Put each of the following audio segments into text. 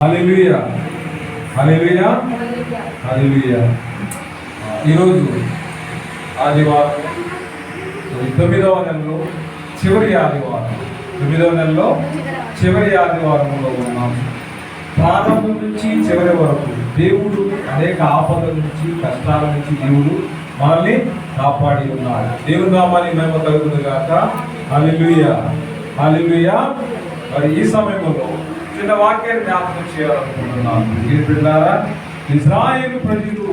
హల్లెలూయా హల్లెలూయా హల్లెలూయా. ఈరోజు ఆదివారం 9వ నెలలో చివరి ఆదివారం. 9వ నెలలో చివరి ఆదివారంలో ఉన్నాం. ప్రారంభం నుంచి చివరి వరకు దేవుడు అనేక ఆపదల నుంచి, కష్టాల నుంచి దేవుడు మనల్ని కాపాడి ఉన్నాడు. దేవుని నామానికి మహిమ కలుగును గాక. హల్లెలూయా హల్లెలూయా. మరి ఈ సమయంలో చిన్న వాక్యాన్ని జ్ఞాపకం చేయాలనుకుంటున్నాను. మీరు బిడ్డలారా, ఇశ్రాయేలు ప్రజలు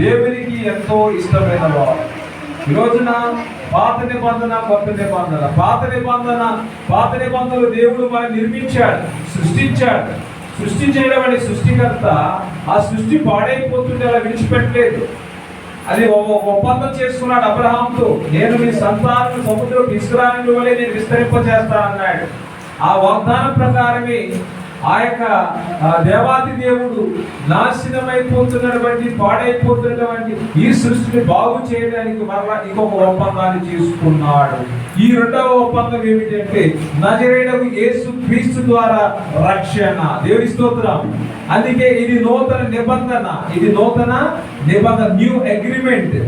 దేవునికి ఎంతో ఇష్టమైన వారు. ఈ రోజున పాత నిబంధన, కొత్త నిబంధన. పాత నిబంధనలు దేవుడు మనం నిర్మించాడు, సృష్టించాడు. సృష్టించేటువంటి సృష్టికర్త ఆ సృష్టి పాడైపోతుంటే అలా విడిచిపెట్టలేదు. అది ఒప్పందం చేసుకున్నాడు అబ్రహాంతో. నేను మీ సంతానం సముద్రం ఇస్రాయేలు వలె నేను విస్తరింపజేస్తానన్నాడు. ఆ వాగ్దానం ప్రకారమే ఆ యొక్క దేవాది దేవుడు నాశనమైపోతున్నటువంటి, పాడైపోతున్నటువంటి ఈ సృష్టిని బాగు చేయడానికి మరలా ఇంకొక ఒప్పందాన్ని చేసుకున్నాడు. ఈ రెండవ ఒప్పందం ఏమిటంటే నజరేయుడగు యేసు క్రీస్తు ద్వారా రక్షణ. దేవుని స్తోత్రం. అందుకే ఇది నూతన నిబంధన. New agreement.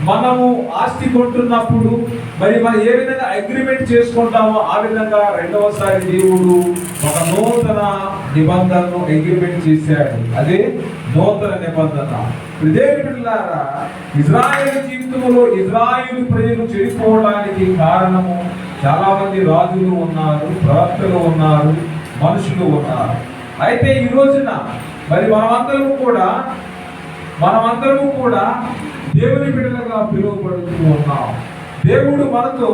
మనము ఆస్తి కొంటున్నప్పుడు మరి మనం ఏ విధంగా అగ్రిమెంట్ చేసుకుంటామో ఆ విధంగా రెండవసారి దేవుడు ఒక నూతన నిబంధనను అగ్రిమెంట్ చేశాడు. అదే నూతన నిబంధన. దేవుని బిడ్డలారా, ఇశ్రాయేలు జీవితంలో ఇశ్రాయేలు ప్రజలు చెడిపోవడానికి కారణము చాలా మంది రాజులు ఉన్నారు, ప్రవక్తలు ఉన్నారు, మనుషులు ఉన్నారు. అయితే ఈ రోజున మరి మనమందరము కూడా దేవుని బిడ్డలుగా పిలువబడుతూ ఉన్నాం. దేవుడు మనతో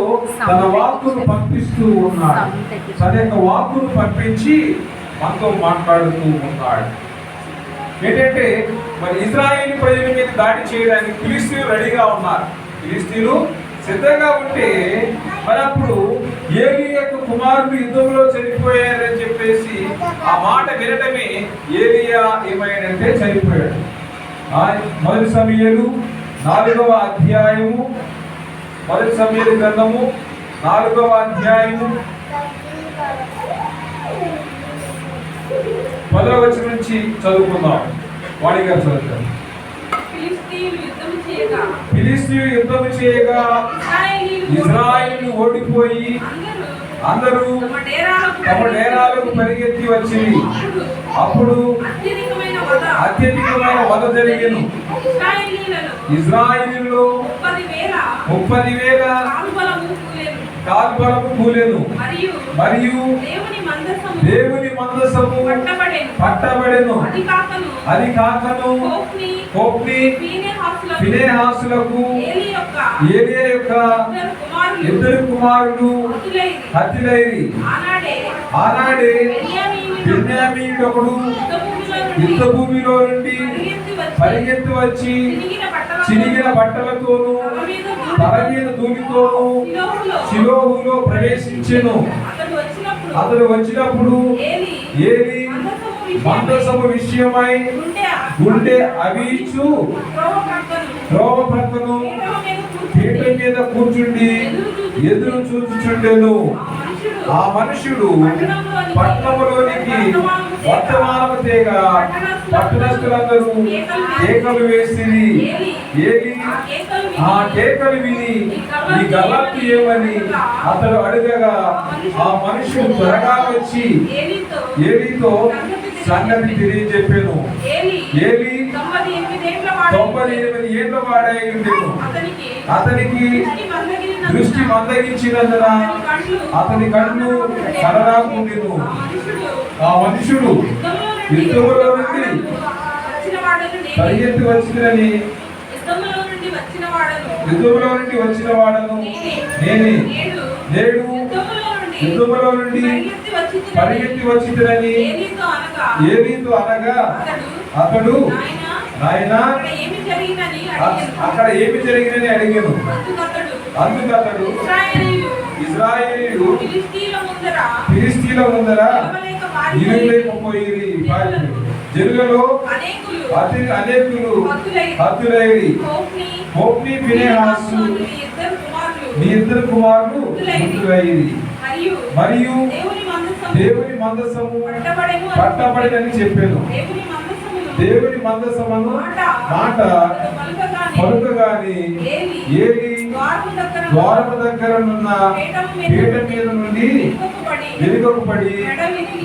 తన వాక్కును పంపిస్తూ ఉన్నాడు. తన యొక్క వాక్కును పంపించి మనతో మాట్లాడుతూ ఉన్నాడు. ఏంటంటే మరి ఇశ్రాయేలు ప్రజల మీద దాడి చేయడానికి ఫిలిష్తీయులు రెడీగా ఉన్నారు. ఫిలిష్తీయులు సిద్ధంగా ఉంటే మరి అప్పుడు ఏలీ యొక్క కుమారుడు యుద్ధంలో చనిపోయారని చెప్పేసి ఆ మాట వినటమే ఏలీయా ఏమయ్యాడంటే చనిపోయాడు. మొదటి సమూయేలు 4వ అధ్యాయము, మొదటి సమూయేలు గ్రంథము 4వ అధ్యాయము 10వ వచనం నుంచి చదువుకుందాం. వాడిగా చదువుతాం. ఫిలిష్తీయులు యుద్ధం చేయగా ఇశ్రాయేలు ఓడిపోయి అందరూ తమ డేరాలకు పరిగెత్తి వచ్చింది. అప్పుడు అత్యధికమైన వధ జరిగెను. ఇశ్రాయేలులో 30,000 కాల్బలము కూలెను. మరియు దేవుని మందసము పట్టబడెను. అది కాకను హోఫ్నీ ఫీనెహాసులకు ఏలీయా యొక్క 2 కుమారులు హతులైరి. ఆనాడే బెన్యామీను ఒకడు యుద్ధ భూమిలో నుండి పరిగెత్తి వచ్చి చినిగిన బట్టలతోనూ తల మీద ధూళితోనూ షిలోహులో ప్రవేశించెను. అతడు వచ్చినప్పుడు ఏలీ మందసము విషయమై గుండె అవిచు త్రోవ ప్రక్కను పీట మీద కూర్చుండి ఎదురు చూచుచుండెను. ఆ మనుషుడు పట్టణంలోనికి వర్తమానము తేగ పట్టణస్థులందరూ కేకలు వేసిరి. ఏలీ ఆ కేకలు విని ఈ గలత్తు ఏమని అతడు అడగగా ఆ మనుషుడు త్వరగా వచ్చి ఏలీతో సంగతి తెలియజెప్పాను. ఏలీ 98 ఏళ్ల వాడై ఉండెను. అతనికి దృష్టి మందగించినందున అతని కళ్ళు కలరాకుండెను. ఆ మనుషుడు యుద్ధములో నుండి పరిగెత్తి వచ్చినని యుద్ధములో నుండి వచ్చిన వాడను నేనే. నేడు యుద్ధములో నుండి పరిగెత్తి వచ్చినని ఏలీతో అనగా అతడు నాయనా అక్కడ ఏమి జరిగినని అడిగాను. అందుకు అతడు ఇశ్రాయేలీయులు ఫిలిష్తీయుల ముందర నిలవలేకపోయిరి. జనులలో అనేకులు హతులైరి. హోఫ్నీ ఫీనెహాసు నీ 2 కుమారులు హతులైరి. మరియు దేవుని మందసము పట్టబడినని చెప్పాను. దేవుని మందసమును మాట పలుకగాని ఏలి ద్వారము దగ్గరనున్న పీట మీద నుండి వెనుకకు పడి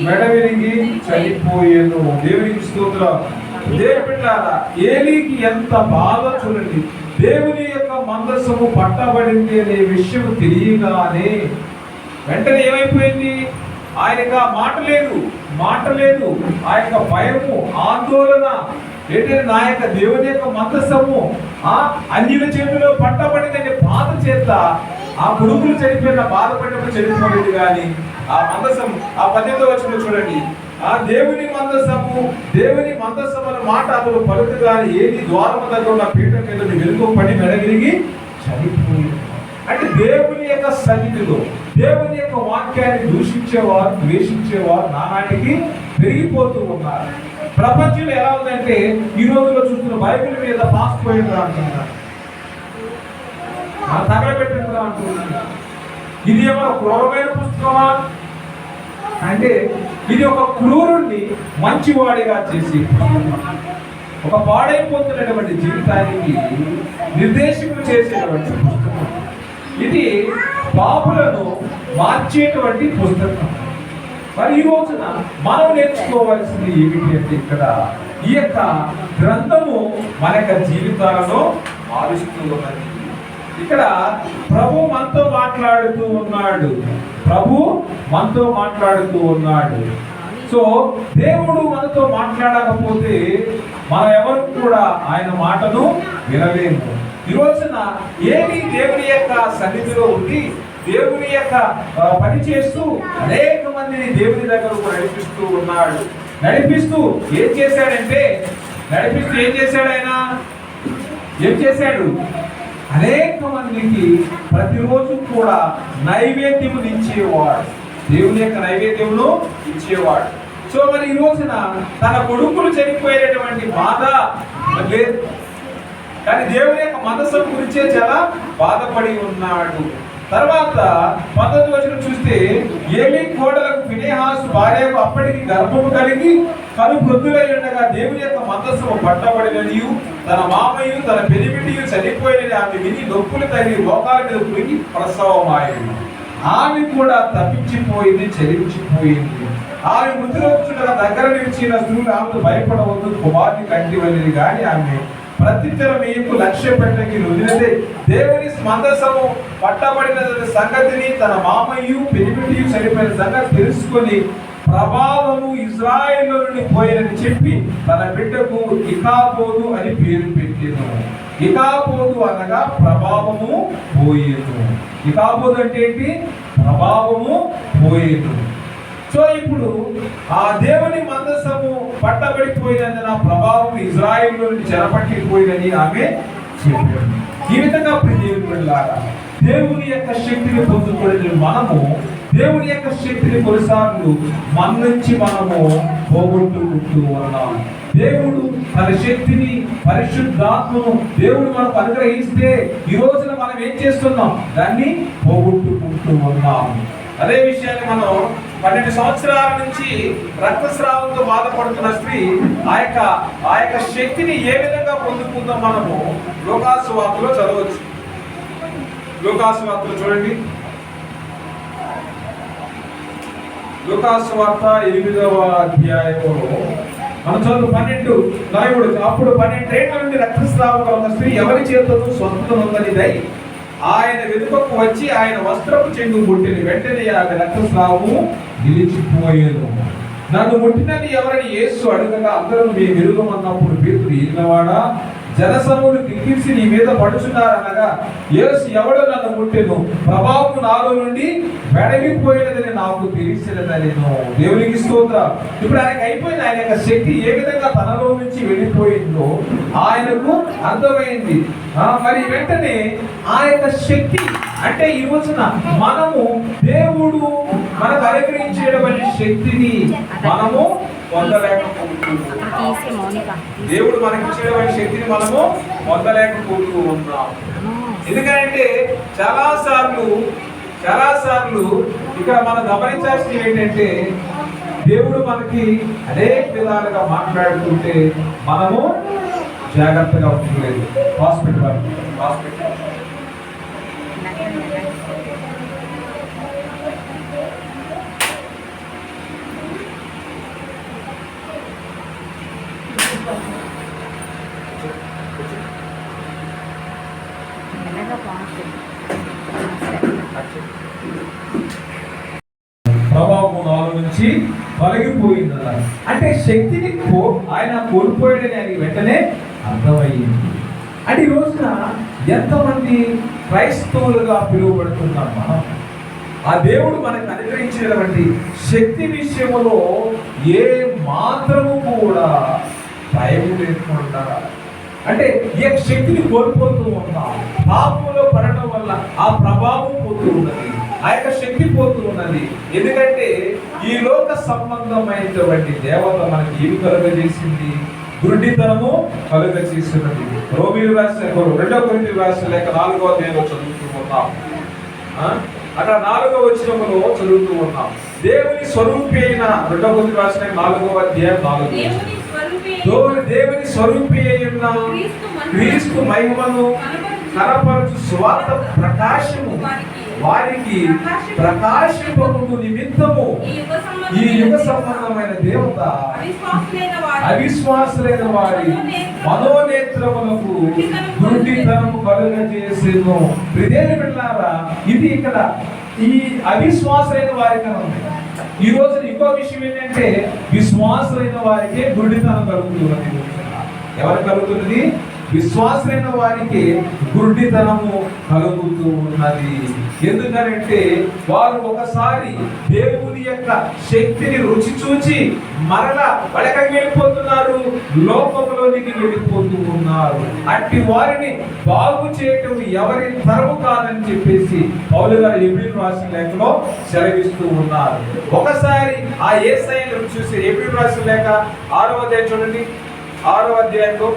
మెడ విరిగి చనిపోయాను. దేవునికి స్తోత్రం. దేవుడారా, ఏలీకి ఎంత బాధ చూడండి. దేవుని యొక్క మందసము పట్టబడింది అనే విషయం తెలియగానే వెంటనే ఏమైపోయింది? ఆయనకు మాట లేదు. ఆ యొక్క భయము, ఆందోళన ఏంటంటే నా యొక్క దేవుని యొక్క మందసము అన్యుల చేతిలో పట్టబడిందనే బాధ చేత ఆ కొడుకులు చనిపోయిన బాధపడినప్పుడు చనిపోలేదు. కానీ ఆ మందసం, ఆ 18వ వచనంలో చూడండి, ఆ దేవుని మందసము అనే మాట అతను పలుకగాని ఏలి ద్వారము దగ్గర ఉన్న పీఠ మీద వెలుగు పడి మెడ విరిగి చనిపోయింది. అంటే దేవుని యొక్క సన్నిధిలో దేవుని యొక్క వాక్యాన్ని దూషించేవారు, ద్వేషించేవారు నానాటికి పెరిగిపోతూ ఉన్నారు. ప్రపంచంలో ఎలా ఉందంటే ఈ రోజుల్లో చూస్తున్న బైబిల్ మీద పాస్ పోయిందా అంటున్నారు, తగలబెట్టిందా అంటున్నారు. ఇది ఏమో క్రూరమైన పుస్తకమా అంటే ఇది ఒక క్రూరుణ్ణి మంచివాడిగా చేసి ఒక పాడైపోతున్నటువంటి జీవితానికి నిర్దేశకులు చేసేటువంటి పుస్తకం. ఇది పాపులను మార్చేటువంటి పుస్తకం. మరి ఈ రోజున మనం నేర్చుకోవాల్సింది ఏమిటి అంటే ఇక్కడ ఈ యొక్క గ్రంథము మన యొక్క జీవితాలను మారుస్తూ ఉన్నది. ఇక్కడ ప్రభు మనతో మాట్లాడుతూ ఉన్నాడు. సో దేవుడు మనతో మాట్లాడకపోతే మనం ఎవరు కూడా ఆయన మాటను వినలేము. ఈ రోజున ఏది దేవుని యొక్క సన్నిధిలో ఉండి దేవుని యొక్క పని చేస్తూ అనేక మందిని దేవుని దగ్గరకు నడిపిస్తూ ఏం చేశాడు ఆయన? అనేక మందికి ప్రతిరోజు కూడా నైవేద్యమును ఇచ్చేవాడు. దేవుని యొక్క నైవేద్యమును ఇచ్చేవాడు. సో మరి ఈ రోజున తన కొడుకులు చనిపోయేటటువంటి బాధ లేదు, కానీ దేవుని యొక్క మనస్సు గురించే చాలా బాధపడి ఉన్నాడు. తర్వాత 19వ వచనం చూస్తే ఏలీ కోడలకు ఫినెహాసు భార్యకు అప్పటికి గర్భము కలిగి కను వృద్ధులై ఉండగా దేవుని యొక్క మందస్సు పట్టబడిననియు తన మామయ్య తన పెనిమిటియు చనిపోయినని ఆమె విని నొప్పులు తగిలి లోకాల మీద కురిగి ప్రసవమాయింది. ఆమె కూడా తప్పించిపోయింది, చలించిపోయింది. ఆమె మృతులుగా దగ్గర నిలిచిన స్త్రీలు ఆమెకు భయపడవద్దు, కుమారుని కంటివల్లిది. కానీ ఆమె ప్రత్యుత్తరమేకు లక్ష్య పెట్టకి వదిలితే దేవుని మందసము పట్టబడిన సంగతిని తన మామయ్యు పెనిమిటియు చనిపోయిన సంగతి తెలుసుకొని ప్రభావము ఇశ్రాయేలు నుండి పోయినని చెప్పి తన బిడ్డకు ఇకాబోదు అని పేరు పెట్టెను. ఇకాబోదు అనగా ప్రభావము పోయేను. ఇకాబోదు అంటే ఏంటి? ప్రభావము పోయేను. సో ఇప్పుడు ఆ దేవుని మందసము పట్టబడిపోయినందున ప్రభావం ఇజ్రాయేల్ నుండి చెరపట్టిపోయిందని ఆమె చెప్పారు. ఈ విధంగా దేవులారా దేవుని యొక్క శక్తిని పొందుకునే మనము దేవుని యొక్క శక్తిని కొన్నిసార్లు మన నుంచి మనము పోగొట్టుకుంటూ ఉన్నాము. దేవుడు తన శక్తిని, పరిశుద్ధాత్మను దేవుడు మనకు అనుగ్రహిస్తే ఈ రోజున మనం ఏం చేస్తున్నాం? దాన్ని పోగొట్టుకుంటూ ఉన్నాము. అదే విషయాన్ని మనం 12 సంవత్సరాల నుంచి రక్తస్రావంతో బాధపడుతున్న స్త్రీ ఆ యొక్క శక్తిని ఏ విధంగా పొందుకుందాం మనము లూకాసు వార్తలో చదవచ్చు. లూకాసు వార్తలో చూడండి, లూకాసు వార్త 8వ అధ్యాయంలో మనం చదువు 12 నాయకుడు. అప్పుడు 12 ఏళ్ల నుండి రక్తస్రావం ఉన్న స్త్రీ ఎవరి చేతను స్వస్థతనొందనిదై ఆయన వెనుకకు వచ్చి ఆయన వస్త్రపు చెంగు ముట్టిన వెంటనే ఆమె రక్తస్రావము నిలిచిపోయేను. నన్ను ముట్టినది ఎవరని యేసు అడగగా అందరూ మేము ఎరుగమన్నప్పుడు పేతురు ఈనవాడా జనసమూహులు కిక్కిరిసి నీ మీద పడుచున్నారనగా యేసు ఎవడో నన్ను ముట్టెను, ప్రభావం నాలో నుండి వెడలిపోయినదని నాకు తెలిసినదని. దేవునికి స్తోత్రం. ఇప్పుడు ఆయనకు అయిపోయింది. ఆయన యొక్క శక్తి ఏ విధంగా తనలో నుంచి వెళ్ళిపోయిందో ఆయనకు అర్థమైంది. మరి వెంటనే ఆ యొక్క శక్తి అంటే ఈ రోజున మనము దేవుడు మనకు అనుగ్రహించేటువంటి శక్తిని మనము పొందలేకపోతున్నాము. దేవుడు మనకి ఇచ్చేటువంటి శక్తిని మనము పొందలేకపోతూ ఉన్నాము. ఎందుకంటే చాలా సార్లు ఇక్కడ మనం గమనించాల్సింది ఏంటంటే దేవుడు మనకి అనేక విధాలుగా మాట్లాడుతుంటే మనము జాగ్రత్తగా ఉండలేదు. హాస్పిటల్ ప్రభావం నాలో నుంచి తొలగిపోయింది. అంటే శక్తిని ఆయన కోల్పోయాడని ఆయన వెంటనే అర్థమయ్యింది. అంటే ఈ రోజున ఎంతమంది క్రైస్తవులుగా పిలువబడుతున్నాం మనం? ఆ దేవుడు మనకు అనుగ్రహించినటువంటి శక్తి విషయంలో ఏ మాత్రము కూడా భయం లేకుండా, అంటే ఏ శక్తిని కోల్పోతూ ఉన్నాం. పాపంలో పడడం వల్ల ఆ ప్రభావం పోతూ ఉన్నది, ఆ యొక్క శక్తి పోతూ ఉన్నది. ఎందుకంటే ఈ లోక సంబంధమైనటువంటి దేవత మనకి ఏమి కలుగజేసింది? గుడ్డితనము కలుగజేసినది. రోమీయులు రాసిన 2 కొరింథీయులకు రాసిన లేఖ 4వ అధ్యాయంలో చదువుతూ ఉన్నాం. అక్కడ 4వ వచనంలో చదువుతూ ఉన్నాం. దేవుని స్వరూపి అయిన 2 కొరింథీయులకు రాసిన 4వ అధ్యాయం 4. దేవుని స్వరూపి అయిన క్రీస్తు మహిమను కనపరచు స్వార్థ ప్రకాశము వారికి ప్రకాశింపకు నిమిత్తము ఈ యుగ సంబంధమైన దేవత అవిశ్వాసులైన వారి మనోనేత్రములకు గుడ్డితనము కలుగజేసేను. ప్రియమైన బిడ్డలారా, ఇది ఇక్కడ ఈ అవిశ్వాసులైన వారికి ఉంది. ఈ రోజు ఇంకో విషయం ఏంటంటే విశ్వాసులైన వారికి గుడ్డితనం కలుగుతున్నది. ఎవరు కలుగుతున్నది? విశ్వాసులైన వారికి గుడ్డితనము కలుగుతూ ఉన్నది. ఎందుకంటే వారు ఒకసారి దేవుని యొక్క శక్తిని రుచి చూచి మరలా వాళ్ళకి వెళ్ళిపోతున్నారు, లోకంలోనికి వెళ్ళిపోతూ ఉన్నారు. అట్టి వారిని బాగు చేయటం ఎవరి తరము కాదని చెప్పేసి పౌలు గారు హెబ్రీయులకు రాసిన లేఖలో సెలవిస్తూ ఉన్నారు. ఒకసారి ఆ యేసయ్యను చూసి హెబ్రీయులకు రాసిన లేఖ 6వ అధ్యాయం చూడండి. 6వ అధ్యాయంలో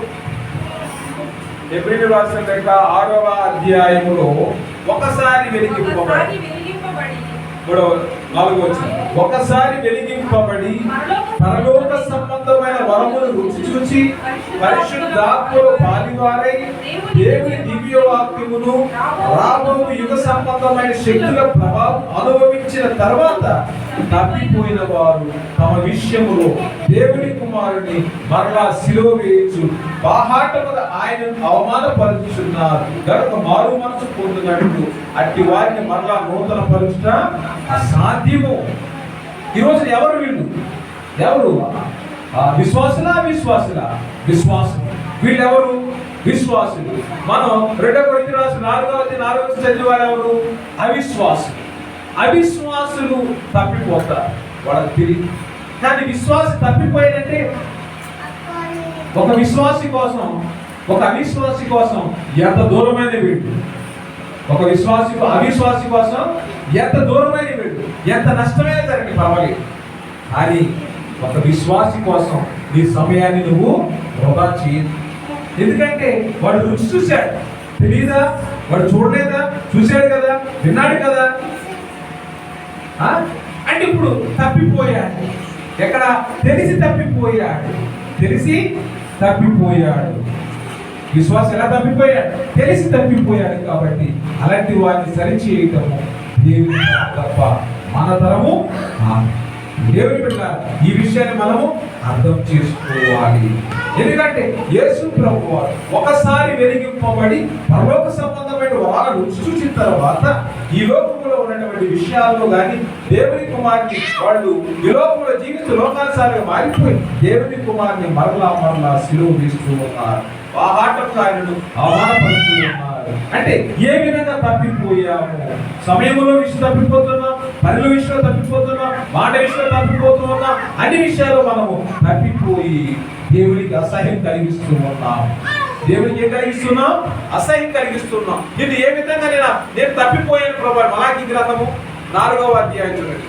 హెబ్రీయులకు రాసిన లేఖ 6వ అధ్యాయములో ఒకసారి వెలిగింపబడి 4వ వచనం, ఒకసారి వెలిగింపబడి పరలోక సంబంధమైన వరములు రుచి చూచి పరిశుద్ధాత్మలో పాలివారై దేవుని దివ్య వాక్యమును రాబో యుగ సంబంధమైన శక్తుల ప్రభావం అనుభవించిన తర్వాత తప్పిపోయిన వారు తమ విషయములో దేవుని కుమారుని మరలా శిలువ వేయచ్చు బాహాటముగా ఆయనను అవమానపరుచున్నారు కనుక మారు మనసు పొందినట్టు అట్టి వారిని మరలా నూతన పరుచుట అసాధ్యము. ఈరోజు ఎవరు వీళ్ళు? ఎవరు? విశ్వాసులా? విశ్వాసులు. వీళ్ళెవరు? విశ్వాసులు. మనం 2 కొరింథీయులకు రాసిన 4వ అధ్యాయం చదివే వారు ఎవరు? అవిశ్వాసులు తప్పిపోతారు, వాళ్ళకి తెలియదు. కానీ విశ్వాసి తప్పిపోయాడంటే ఒక అవిశ్వాసి కోసం ఎంత దూరమైన వీడు, అవిశ్వాసి కోసం ఎంత దూరమైన వీడు, ఎంత నష్టమైన జరగని పర్వాలేదు. కానీ ఒక విశ్వాసి కోసం నీ సమయాన్ని నువ్వు వృధా చేయదు. ఎందుకంటే వాడు రుచి చూశాడు, తెలియదా? వాడు చూడలేదా? చూశాడు కదా, విన్నాడు కదా. అంటే ఇప్పుడు తప్పిపోయాడు. ఎక్కడ? తెలిసి తప్పిపోయాడు. విశ్వాసం ఎలా తప్పిపోయాడు? తెలిసి తప్పిపోయాడు. కాబట్టి అలాంటి వారిని సరిచేయటము దేవుని తప్ప మన తరము. దేవుని బిడ్డ ఈ విషయాన్ని మనము అర్థం చేసుకోవాలి. ఎందుకంటే యేసు ప్రభువు ఒకసారి వెలిగింపబడి పరలోక సంబంధమైన వరాలను రుచి చూసిన తర్వాత ఈ లోకంలో ఉన్నటువంటి విషయాల్లో కానీ దేవుని కుమారుని వాళ్ళు ఈ లోకంలో జీవిస్తూ లోకానుసారంగా మారిపోయి దేవుని కుమారుని మరలా శిలువ వేస్తూ ఉన్నారు. ఆ ఆటకు ఆయనను అవమానపరుస్తూ ఉన్నారు. అంటే ఏ విధంగా తప్పిపోయాము? సమయంలో విషయం తప్పిపోతున్నాం, పనుల విషయంలో తప్పిపోతున్నాం, మాట విషయంలో తప్పిపోతున్నాం. అన్ని విషయాల్లో మనము తప్పిపోయి దేవునికి అసహ్యం కలిగిస్తూ ఉన్నాం. దేవునికి ఏం కలిగిస్తున్నాం? అసహ్యం కలిగిస్తున్నాం. ఇది ఏ విధంగా నేను తప్పిపోయాను ప్రభు. మలాకి గ్రంథము 4వ అధ్యాయం చూడండి.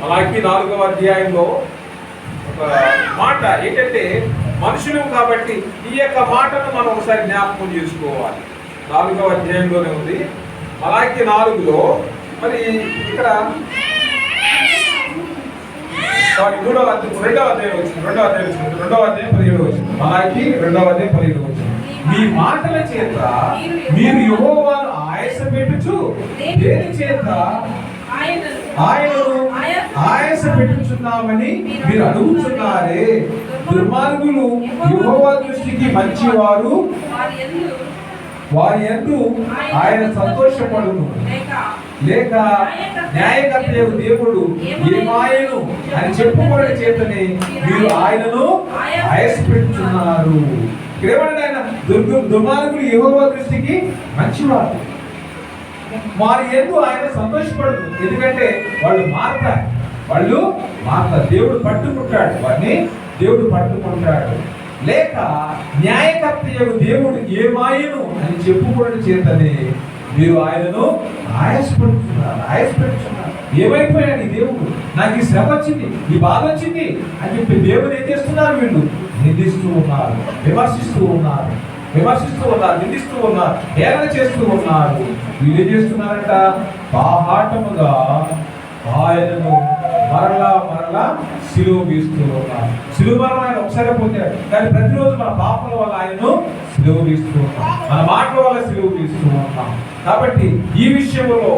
మలాకి 4వ అధ్యాయంలో ఒక మాట ఏంటంటే, మనుషులు కాబట్టి ఈ యొక్క మాటను మనం ఒకసారి జ్ఞాపకం చేసుకోవాలి. 4వ అధ్యాయంలోనే ఉంది. మలాకి 4లో మరి ఇక్కడ రెండవ అధ్యాయం వచ్చింది 17 వచ్చింది. మలాకి 17 వచ్చింది. మీ మాటల చేత మీరు యెహోవాను ఆయాసపెట్టుచు దేని చేత ఆయనను ఆయాస పెట్టుచున్నామని మీరు అడుగుతున్నారే. దుర్మార్గులు యెహోవా దృష్టికి మంచివారు, వారి యందు ఆయన సంతోషపడును, లేక న్యాయకర్తయగు దేవుడు ఏమాయను అని చెప్పుకోవడం చేతనే మీరు ఆయనను ఆయాసపెట్టుచున్నారు. ఇక్కడేమంటే ఆయన దుర్మార్గులు యెహోవా దృష్టికి మంచివారు, వారి యందు ఆయన సంతోషపడదు. ఎందుకంటే వాళ్ళు మారతారు. దేవుడు పట్టుకుంటాడు, వారిని దేవుడు పట్టుకుంటాడు. లేక న్యాయకర్తయగు దేవుడు ఏమాయను అని చెప్పుకోవడం చేతనే మీరు ఆయనను ఆయాసపెడుతున్నారు. ఏమైపోయాడు ఈ దేవుడు? నాకు ఈ శ్రమ వచ్చింది, ఈ బాధ వచ్చింది అని చెప్పి దేవుడు ఏం చేస్తున్నారు? వీళ్ళు నిందిస్తూ ఉన్నారు, విమర్శిస్తూ ఉన్నారు, నిందిస్తూ ఉన్నారు, హేళన చేస్తూ ఉన్నారు. వీళ్ళు ఏం చేస్తున్నారంట? బాహాటముగా ఆయనను మరలా సిలువ వీస్తూ ఉన్నారు. సిలువ మరణం ఆయన ఒకసారి పొందాడు, కానీ ప్రతిరోజు మన పాపల వల్ల ఆయనను సిలువ వీస్తూ ఉన్నాం, మన మాటల వల్ల సిలువ వీస్తూ ఉన్నాం. కాబట్టి ఈ విషయంలో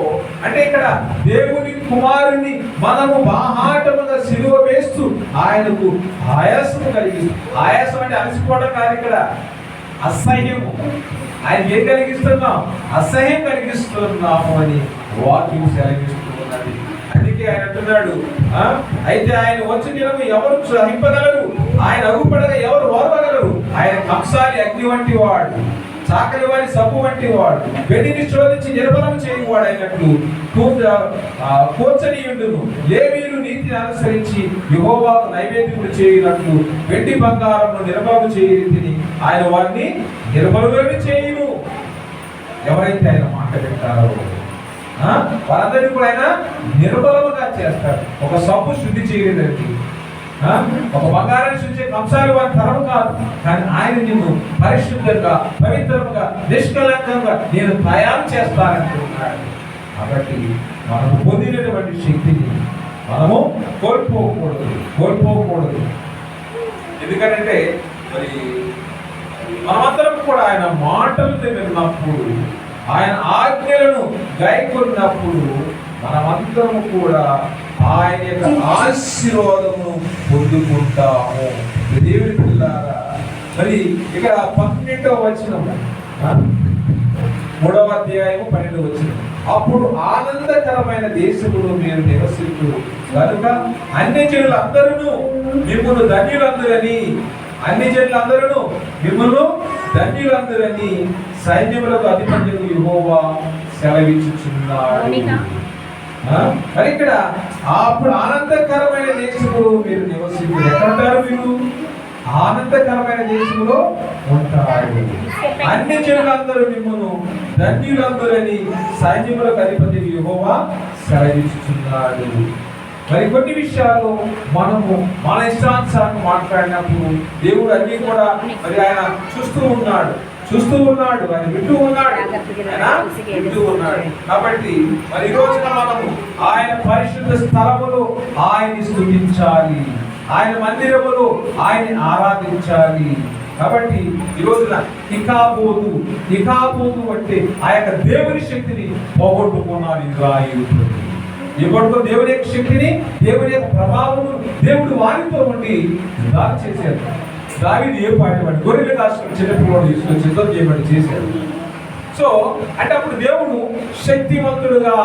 అంటే ఇక్కడ దేవుని కుమారుని మనము బాహాటముగా సిలువ వేస్తూ ఆయనకు ఆయాసము కలిగిస్తూ, ఆయాసం అంటే అలసిపోవడం కాదు, ఇక్కడ అసహ్యము. ఆయన ఏం కలిగిస్తున్నాం? అసహ్యం కలిగిస్తున్నాము అని వాక్యం సెలవిస్తూ ఉన్నది. అందుకే ఆయన అంటున్నాడు, అయితే ఆయన వచ్చే దినము ఎవరు సహింపగలరు, ఆయన అగుపడగా ఎవరు ఓర్వగలరు. ఆయన కంసాలి అగ్ని వంటి వాడు, చాకలి వారి సబ్బు వంటి వాడు, వెండిని శోధించి నిర్మలం చేయవాడు అయినట్లు కూర్చనీయుడును. లేవీయులు నీతిని అనుసరించి యెహోవాకు నైవేద్యములు చేయనట్లు వెండి బంగారమును నిర్మలము చేయని ఆయన వారిని నిర్మలులను చేయును. ఎవరైతే ఆయన మాట వింటారో వారందరినీ కూడా ఆయన నిర్మలముగా చేస్తాడు. ఒక సబ్బు శుద్ధి చేయలేదండి, ఒక బంగారాన్ని శుద్ధి కంసాలు వారి తరం కాదు, కానీ ఆయన నిన్ను పరిశుద్ధంగా, పవిత్రముగా, నిష్కలంకంగా నేను తయారు చేస్తానంటున్నాడు. కాబట్టి మనము పొందినటువంటి శక్తిని మనము కోల్పోకూడదు. ఎందుకంటే మరి మనమందరం కూడా ఆయన మాటలు విన్నప్పుడు, ఆయన ఆజ్ఞలను గైకొన్నప్పుడు మనమందరము కూడా ఆయన యొక్క ఆశీర్వాదము పొందుకుంటాము. దేవుని పిల్లారా, మరి ఇక్కడ 12వ వచనము, 3వ అధ్యాయము 12వ వచనం, అప్పుడు ఆనందకరమైన దేశములో మీరు నివసించు కనుక అన్ని జనులందరూ మిమ్మల్ని ధన్యులందరని, ధన్యులందరని సైన్యములకు అధిపత్యము యెహోవా సెలవిచ్చుచున్నాడు. మరి ఇక్కడ అప్పుడు ఆనందకరమైన దేశములో మీరు నివసించు. ఎక్కడ ఉంటారు మీరు? ఆనందకరమైన దేశంలో ఉంటారు. అన్ని జనులందరూ మిమ్మల్ని ధన్యులందరని సైన్యములకు అధిపతి యెహోవా సెలవిచ్చుచున్నాడు. మరి కొన్ని విషయాలు మనము మన ఇష్టానుసారంగా మాట్లాడినప్పుడు దేవుడు అన్ని కూడా మరి ఆయన చూస్తూ ఉన్నాడు, ఆయన వింటూ ఉన్నాడు. కాబట్టి మరి ఈ రోజున మనము ఆయన పరిశుద్ధ స్థలములో ఆయన్ని స్తుతించాలి, ఆయన మందిరములో ఆయన్ని ఆరాధించాలి. కాబట్టి ఈ రోజున ఇకాబోదు అంటే ఆ యొక్క దేవుని శక్తిని పోగొట్టుకున్నారు ఇశ్రాయేలీయులు. ఇప్పటికో దేవుని యొక్క శక్తిని, దేవుని యొక్క ప్రభావము దేవుడు వారితో ఉండి యుద్ధాలు చేశారు. దావీదు ఏ పాటి వాడు గొర్రెలు కాసుకుని చిన్నపిల్లవాడు తీసుకొచ్చి యుద్ధం చేయబడి చేశాడు. సో అంటే అప్పుడు దేవుడు శక్తివంతుడుగా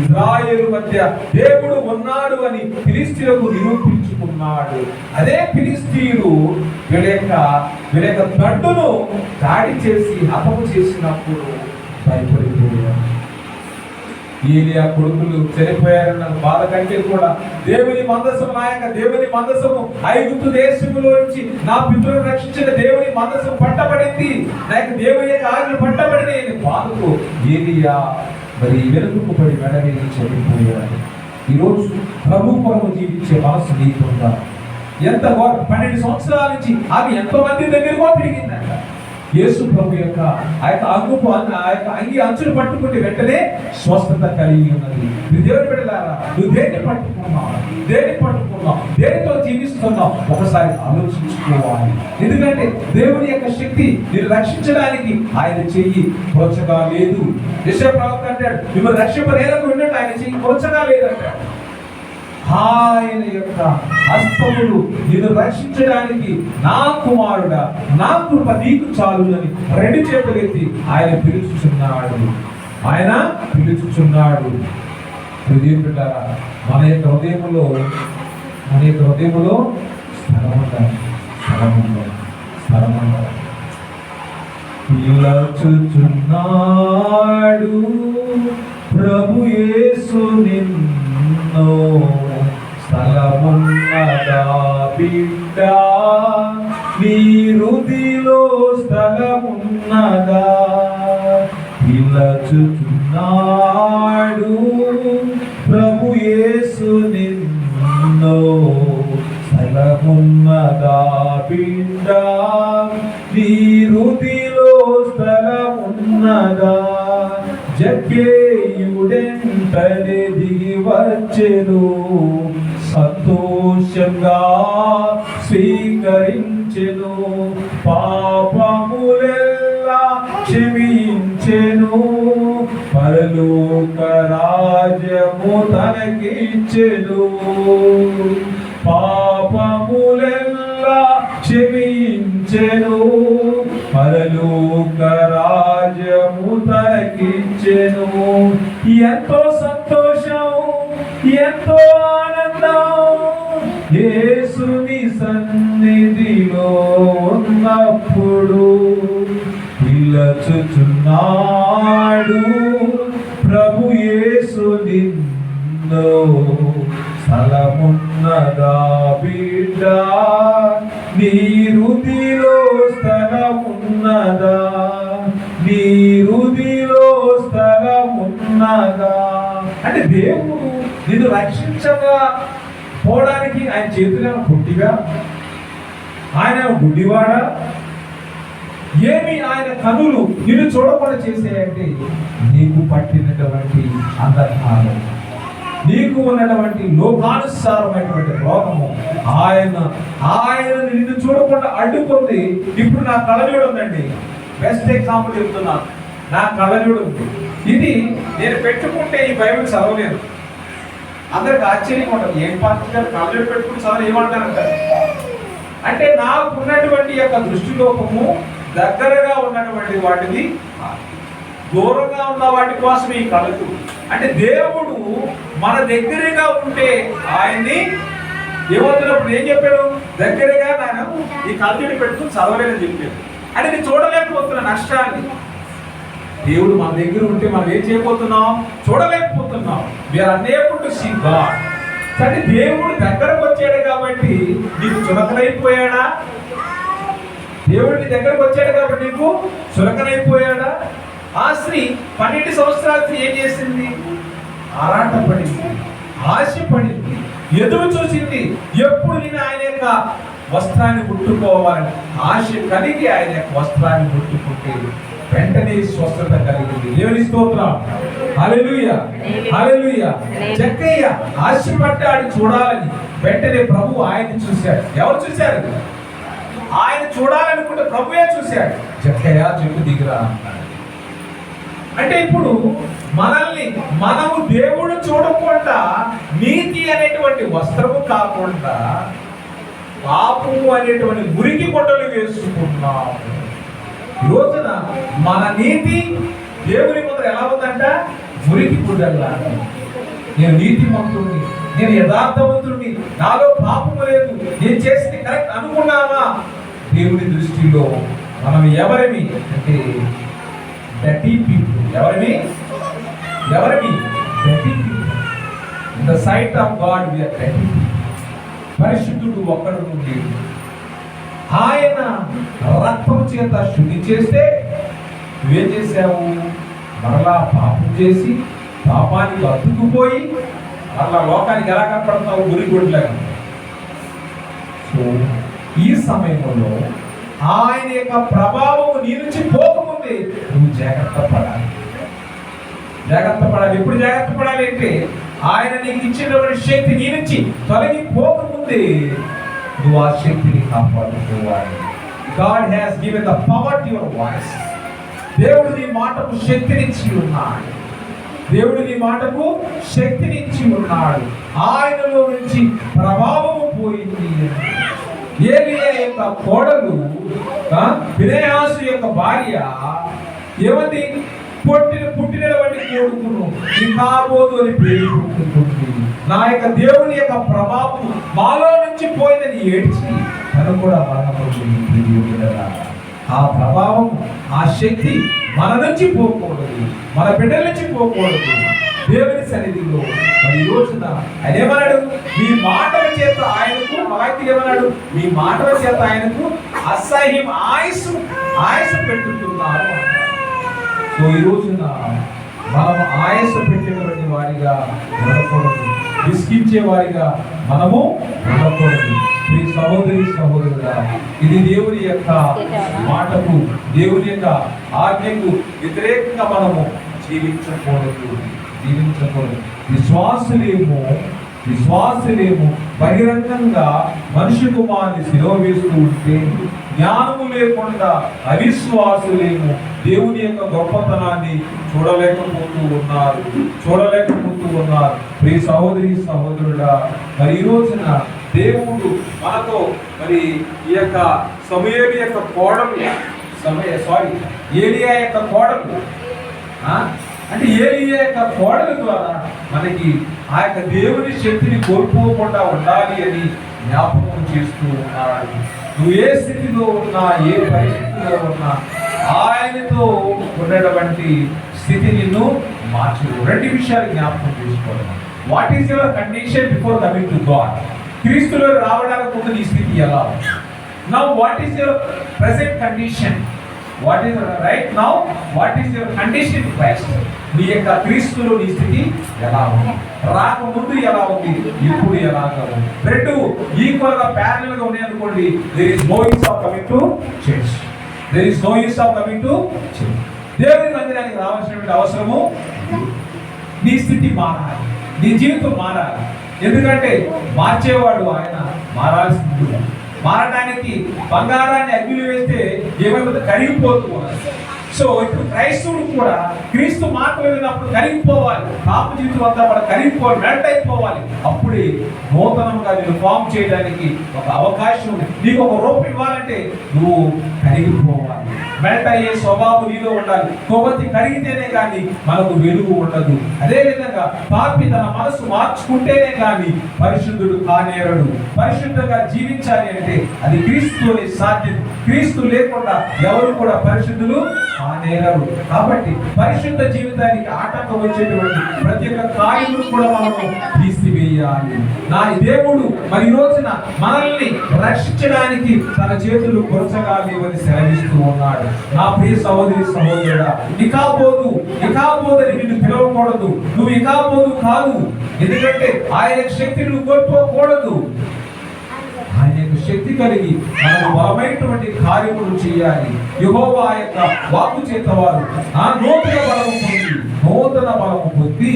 ఇశ్రాయేలు మధ్య దేవుడు ఉన్నాడు అని ఫిలిష్తీయులకు నిరూపించుకున్నాడు. అదే ఫిలిష్తీయులు వీళ్ళ యొక్క దండును దాడి చేసి హతము చేసినప్పుడు భయపడిపోయారు. ఏలియా కొడుకులు చనిపోయారన్న బాధ కంటే కూడా దేవుని మందసము, నా యొక్క దేవుని మందసము ఐగుప్తు దేశములో నుంచి నా పితరులను రక్షించిన దేవుని మందసం పట్టబడింది, నా యొక్క దేవుని యొక్క ఆజ్ఞ పట్టబడింది బాధకు ఏలియా మరి వెనుకకు పడి వెడవేసి చనిపోయాడు. ఈరోజు ప్రభు కొరకు జీవించే మనసు నీకుందా? ఎంత 12 సంవత్సరాల నుంచి ఆమె ఎంతో మంది దగ్గరకో పెరిగిందంట. యేసు ప్రభు యొక్క ఆ యొక్క అంగి అంచులు పట్టుకుంటే వెంటనే స్వస్థత కలిగి ఉన్నది. నువ్వు దేవుని బిడ్డలారా, నువ్వు దేన్ని పట్టుకున్నావు, దేనితో జీవిస్తున్నావు ఒకసారి ఆలోచించుకోవాలి. ఎందుకంటే దేవుని యొక్క శక్తి నేను రక్షించడానికి ఆయన చెయ్యి కొరచగా లేదు. యెషయా ప్రవక్త అంటాడు, మిమ్మల్ని రక్షింపనేలకు ఉన్నట్టు ఆయన చెయ్యి కొరచగా లేదంటాడు. ఆయన యొక్క హస్తములు నిన్ను రక్షించడానికి నా కుమారుడా, నా కృప నీకు చాలునని రెండు చేతులెత్తి ఆయన పిలుచుచున్నాడు. హృదయం పెట్టారా, మన యొక్క హృదయములో స్థలముందా పిలుచుచున్నాడు ప్రభు యేసు నిన్ను. స్థలమున్నదా బిడ్డ, నీ హృదయలో స్థలమున్నదా? పిలుచుచున్నాడు ప్రభు యేసు నిన్ను. స్థలమున్నదా బిడ్డ, నీ హృదయలో స్థలమున్నదా? జక్కేయుడెంటనే దిగి వచ్చెను, సంతోషంగా స్వీకరించెను, పాపములెల్లా క్షమించెను, పరలోక రాజ్యము తనకిచ్చెను. పాపములెల్లా క్షమించెను, పరలోక రాజ్యము తనకిచ్చెను. ఎంతో సంతోషం, ఎంతో ఆనందం యేసుని సన్నిధిలో ఉన్నప్పుడు. పిలుచుచున్నాడు ప్రభు యేసు నిన్ను. స్థలమున్నదా బిడ్డ, నీ హృదయలో స్థలమున్నదా? నీ హృదయలో స్థలమున్నదా? అంటే దేవుడు నిన్ను రక్షించగా పోవడానికి ఆయన చేతులు పుట్టిగా, ఆయన గుడ్డివాడా? ఏమి ఆయన కనులు నిన్ను చూడకుండా చేసేయంటే నీకు పట్టినటువంటి అంధకారం, నీకు ఉన్నటువంటి లోకానుసారమైనటువంటి రోగము ఆయన నిన్ను చూడకుండా అడ్డుకుంది. ఇప్పుడు నా కళ్ళజోడు ఉందండి, బెస్ట్ ఎగ్జాంపుల్ చెప్తున్నాను. నా కళ్ళజోడు ఉంది, ఇది నేను పెట్టుకుంటే ఈ బైబిల్ చదవలేదు. అందరికి ఆశ్చర్యంగా ఉంటుంది, ఏం పాస్టర్ గారు కళ్ళజోడు పెట్టుకుని చదవని ఏమంటారంటారు. అంటే నాకు ఉన్నటువంటి యొక్క దృష్టిలోపము దగ్గరగా ఉన్నటువంటి వాటిని, దూరంగా ఉన్న వాటి కోసం ఈ కళకు. అంటే దేవుడు మన దగ్గరగా ఉంటే ఆయన్ని ఏమవుతున్నప్పుడు ఏం చెప్పాడు? దగ్గరగా నేను ఈ కళ్ళజోడు పెట్టుకుని చదవలేదని చెప్పాడు. అంటే నేను చూడలేకపోతున్నా నష్టాన్ని. దేవుడు మన దగ్గర ఉంటే మనం ఏం చేయబోతున్నాం? చూడలేకపోతున్నాం. We are unable to see God. అంటే దేవుడు దగ్గరకు వచ్చాడు కాబట్టి నీకు చులకనైపోయాడా? దేవుడిని దగ్గరకు వచ్చాడు కాబట్టి నీకు చులకనైపోయాడా? ఆ స్త్రీ 12 సంవత్సరాల స్త్రీ ఏం చేసింది? ఆరాటపడింది, ఆశపడింది, ఎదురు చూసింది. ఎప్పుడు నేను ఆయన యొక్క వస్త్రాన్ని ముట్టుకోవాలని ఆశ కలిగి ఆయన యొక్క వస్త్రాన్ని ముట్టుకుంటే వెంటనే స్వస్థత కలిగింది. దేవుని స్తోత్రం, హల్లెలూయా, హల్లెలూయా. జక్కయ్య ఆశపడ్డాడు చూడాలని. వెంటనే ప్రభు ఆయన్ని చూశాడు. ఎవరు చూశారు? ఆయన చూడాలనుకుంటే ప్రభువే చూశాడు. జక్కయ్య చెప్పు దిగురా. అంటే ఇప్పుడు మనము దేవుడు చూడకుండా నీతి అనేటువంటి వస్త్రము కాకుండా పాపము అనేటువంటి మురికి బట్టలు వేసుకుంటున్నాము. రోజున మన నీతి దేవుని ముందర ఎలా ఉందంట? మురికి గుడ్డల్లా. నేను నీతిమంతుడిని, నేను యథార్థవంతుడిని, నాలో పాపము లేదు, నేను చేసింది కరెక్ట్ అనుకున్నావా? దేవుని దృష్టిలో మనం ఎవరిమి అంటే డర్టీ పీపుల్. ఎవరిమి? Dirty people. In the sight of God we are dirty people. పరిశుద్ధుడు ఒక్కడు నుండి ఆయన రక్తం చేత శుద్ధి చేస్తే నువ్వేం చేసావు? మరలా పాపం చేసి పాపానికి అతుక్కుపోయి మరలా లోకానికి ఎలా కనపడతావు? గురిగొడ్లాగా. సో ఈ సమయంలో ఆయన యొక్క ప్రభావం నీ నుంచి పోకముందే నువ్వు జాగ్రత్త పడాలి. ఎప్పుడు జాగ్రత్త పడాలి అంటే ఆయన నీకు ఇచ్చినటువంటి శక్తి నీ నుంచి తొలగిపోకముందే నువ్వు ఆ శక్తిని కాపాడుకోవాలి. God has given the power to your voice. దేవుడు నీ మాటకు శక్తినిచ్చి ఉన్నాడు. దేవుడు నీ మాటకు శక్తినిచ్చి ఉన్నాడు. ఆయనలో నుంచి ప్రభావము పోయింది. ఏలియా యొక్క కోడలు ఫినెహాసు యొక్క భార్య ఏమంది? పుట్టినటువంటి కొడుకును ఇకాబోదు అని పేరు పెట్టుకుంటుంది. నా యొక్క దేవుని యొక్క ప్రభావం మాలో నుంచి పోయిందని ఏడ్చి తను కూడా మరణపోయింది. ఆ ప్రభావం, ఆ శక్తి మన నుంచి పోకూడదు, మన బిడ్డల నుంచి పోకూడదు. దేవుని సన్నిధిలో మరి ఈ రోజున ఆయన ఏమన్నాడు? మీ మాటల చేత ఆయనకు వాక్యం ఏమన్నాడు? మీ మాటల చేత ఆయనకు అసహ్యం ఆయుష్ పెట్టుతున్నారు. సో ఈ రోజున మనం ఆయుష్ పెట్టేటువంటి వారిగా ఉండకూడదు, విసిగించే వారిగా మనము ఉండకూడదు. మీ సహోదరుడా, ఇది దేవుని యొక్క మాటకు, దేవుని యొక్క ఆజ్ఞకు వ్యతిరేకంగా మనము జీవించకూడదు. విశ్వాసులేమో బహిరంగంగా మనిషి కుమారుని శిలువ వేస్తూ ఉంటే, జ్ఞానము లేకుండా అవిశ్వాసులేమో దేవుని యొక్క గొప్పతనాన్ని చూడలేకపోతూ ఉన్నారు. ప్రియ సహోదరుడా, మరి ఈ రోజున దేవుడు మనతో మరి ఈ యొక్క సమూయేలు యొక్క కోడలు ఏలియా యొక్క కోడలు అంటే ఏలియా యొక్క కోడల ద్వారా మనకి ఆ యొక్క దేవుని శక్తిని కోల్పోకుండా ఉండాలి అని జ్ఞాపకం చేస్తూ ఉన్నాడు. నువ్వు ఏ స్థితిలో ఉన్నా, ఏ పరిస్థితిలో ఉన్నా, ఆయనతో ఉన్నటువంటి స్థితి నిన్ను మార్చు. రెండు విషయాలు జ్ఞాపకం చేసుకోవాలి. What is your condition before coming to God? క్రీస్తులో రావడానికి ముందు నీ స్థితి ఎలా ఉంది? Now what is your present condition? What is right now? What is your condition in Christ? నీ యొక్క క్రీస్తులో నీ స్థితి ఎలా ఉంది? రాకముందు ఎలా ఉంది, ఇప్పుడు ఎలాగా ఉంది? రెండు ఈక్వల్ గా ప్యారలల్ గా ఉన్నాయి అనుకోండి. There is no use of coming to church. దేవుని మందిరానికి రావాల్సినటువంటి అవసరము. నీ స్థితి మారాలి, నీ జీవితం మారాలి. ఎందుకంటే మార్చేవాడు ఆయన. మారాల్సింది. మారడానికి బంగారాన్ని అగ్నిలో వేస్తే ఏమైపోతే కరిగిపోతుంది. సో ఇప్పుడు క్రైస్తవుడు కూడా క్రీస్తు మార్పు వెళ్ళినప్పుడు కరిగిపోవాలి. పాప జీవితం అంతా కూడా కరిగిపోవాలి, మెల్ట్ అయిపోవాలి. అప్పుడే నూతనంగా నేను ఫామ్ చేయడానికి ఒక అవకాశం ఉంది. నీకు ఒక రూపం ఇవ్వాలంటే నువ్వు కరిగిపోవాలి. మెల్ట్ అయ్యే స్వభావం నీలో ఉండాలి. కొవ్వొత్తి కరిగితేనే కానీ మనకు వెలుగు ఉండదు. అదేవిధంగా పాపి తన మనసు మార్చుకుంటేనే కానీ పరిశుద్ధుడు కానేరడు. పరిశుద్ధంగా జీవించాలి అంటే అది క్రీస్తుతోనే సాధ్యం. క్రీస్తు లేకుండా ఎవరు కూడా పరిశుద్ధులు కానేరరు. కాబట్టి పరిశుద్ధ జీవితానికి ఆటంకం వచ్చేటువంటి ప్రతి ఒక్క కార్యములు కూడా మనము తీసివేయాలి. నా దేవుడు మరి ఈ రోజున మనల్ని రక్షించడానికి తన చేతులు కొరచగాలి అని సెలవిస్తూ ఉన్నాడు. నా ప్రియ సహోదరుడా, ఇకాబోదని నిన్ను పిలవకూడదు. నువ్వు ఇకాబోదు కాదు. ఎందుకంటే ఆయన శక్తిని నువ్వు కోల్పోకూడదు. ఆయన యొక్క శక్తి కలిగి మనకు బలమైనటువంటి కార్యములు చేయాలి. యెహోవా యొక్క వాక్కు చేత వారు నూతన బలము పొంది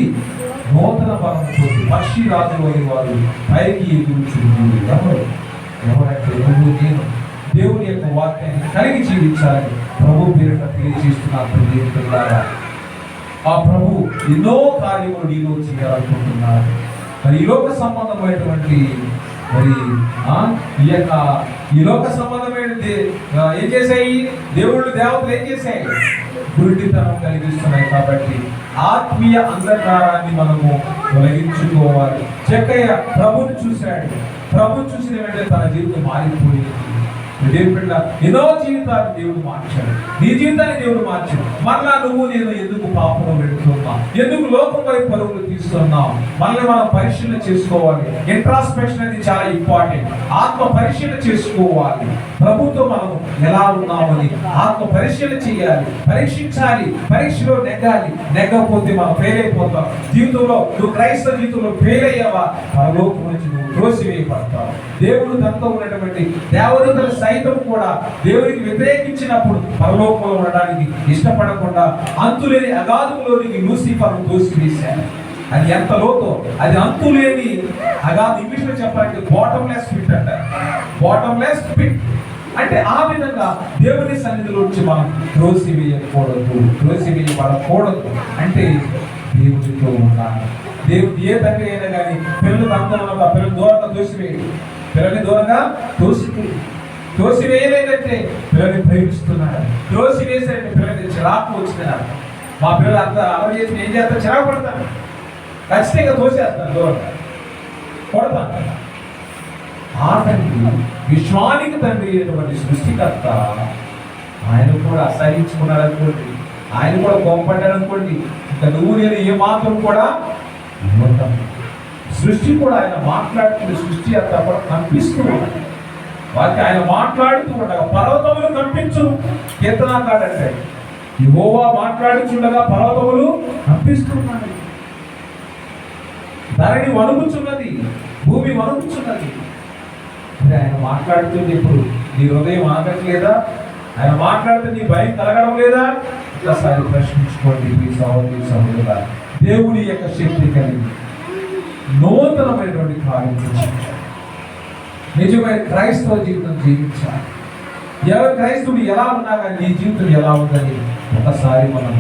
పక్షి రాజులు అనే వారు పైకి ఎగురుచుంది. ఎవరంటే నువ్వు నేను దేవుని యొక్క వాక్యాన్ని కలిగి జీవించాలని ప్రభు పేరిట తెలియజేస్తున్నారు. ఆ ప్రభు ఎన్నో కార్యములు నీలో చేయాలనుకుంటున్నారు. మరి ఈ లోక సంబంధమైనటువంటి మరి ఈ లోక సంబంధమైనది ఏం చేశాయి? దేవతలు ఏం చేశాయి? గురుడితనం కలిగిస్తున్నాయి. కాబట్టి ఆత్మీయ అంధకారాన్ని మనము తొలగించుకోవాలి. జక్కయ్య ప్రభుని చూశాడు. ప్రభుని చూసిన వెంటనే తన జీవితం మారిపోయింది. ఎన్నో జీవితాన్ని దేవుడు మార్చాడు. నీ జీవితాన్ని దేవుడు మార్చాడు. మరలా నువ్వు నేను ఎందుకు పాపంలో వెళుతున్నా, ఎందుకు లోకం వైపు పరుగులు తీస్తున్నావు? మళ్ళీ మనం పరిశీలన చేసుకోవాలి. ఇంట్రాస్పెక్షన్ అనేది చాలా ఇంపార్టెంట్. ఆత్మ పరిశీలన చేసుకోవాలి. ప్రభుత్వం మనం ఎలా ఉన్నామని ఆత్మ పరిశీలన చేయాలి, పరీక్షించాలి. పరీక్షలో నెగ్గకపోతే మనం ఫెయిల్ అయిపోతాం. జీవితంలో నువ్వు క్రైస్తవ జీవితంలో ఫెయిల్ అయ్యావా, పరలోకం నుంచి నువ్వు త్రోసివేయబడతారు. దేవుడు తనతో ఉన్నటువంటి దేవదూతలు సైతం కూడా దేవునికి వ్యతిరేకించినప్పుడు పరలోకంలో ఉండడానికి ఇష్టపడకుండా అంతులేని అగాధంలోనికి లూసిఫర్ను తోసివేశారు. అది ఎంత లోతో, అది అంతులేని అగాధం. ఇంగ్లీష్లో చెప్పాలంటే బాటమ్లెస్ పిట్ అంటారు. బాటమ్లెస్ పిట్ అంటే ఆ విధంగా దేవుని సన్నిధిలో నుంచి మనం త్రోసివేయబడకూడదు. అంటే దేవుడితో ఉండాలి. దేవుడు ఏ తండ్రి అయినా కానీ పిల్లలు తనతో ఉన్న పిల్లలు దూరంగా తోసివేయడు. పిల్లల్ని దూరంగా తోసివేయలేదంటే పిల్లల్ని ప్రేమిస్తున్నాడు. త్రోసివేసాడంటే పిల్లలకి చిరాకు వచ్చినాడు. మా పిల్లలు అంత అమలు చేసి ఏం చేస్తారు? చిరాకు పడతాను, ఖచ్చితంగా తోసేస్తాను, దూరంగా కొడతాను. ఆ తండ్రి, విశ్వానికి తండ్రి అయినటువంటి సృష్టికర్త, ఆయన కూడా అసహించుకున్నాడు అనుకోండి, ఆయన కూడా కోపడ్డాడు అనుకోండి, ఇంకా నువ్వు నేను ఏ మాత్రం కూడా ఇవ్వటం. సృష్టి కూడా ఆయన మాట్లాడుతున్న సృష్టి అంతా కూడా కనిపిస్తూ ఉన్నది. వారికి ఆయన మాట్లాడుతూ ఉండగా పర్వతములు కనిపించు. కీర్తనాకారుడంటే యెహోవా మాట్లాడుచుండగా పర్వతములు కనిపిస్తున్నాయి. ధరణి వణుకుచున్నది, భూమి వణుకుచున్నది. ఆయన మాట్లాడుతుంది. ఇప్పుడు నీ హృదయం ఆగట్లేదా? ఆయన మాట్లాడితే నీ భయం కలగడం లేదా? ఒకసారి ప్రశ్నించుకోండి మీ సహోదరుల. దేవుని యొక్క శక్తి కలిగి నూతనమైనటువంటి కార్యం నిజమైన క్రైస్తవ జీవితం జీవించాలి. ఎవరు క్రైస్తవుడు ఎలా ఉన్నా కానీ నీ జీవితం ఎలా ఉందని ఒకసారి మనం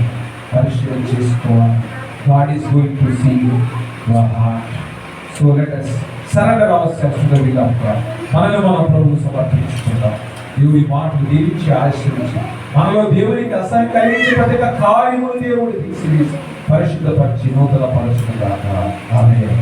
పరిశీలన చేసుకోవాలి. God is going to see your heart. So let us surrender ourselves to the will of God. మనల్ని మనం ప్రభువు సమర్పించుకుందాం. దేవుని మాటలు దీవించి ఆశీర్వదించి మనలో దేవునికి అసహ్యం కలిగించే ప్రతి ఒక్క కార్యమును దేవుడు తీసివేసి పరిశుద్ధపరిచి నూతన పరచుకుందాం. ఆమేన్.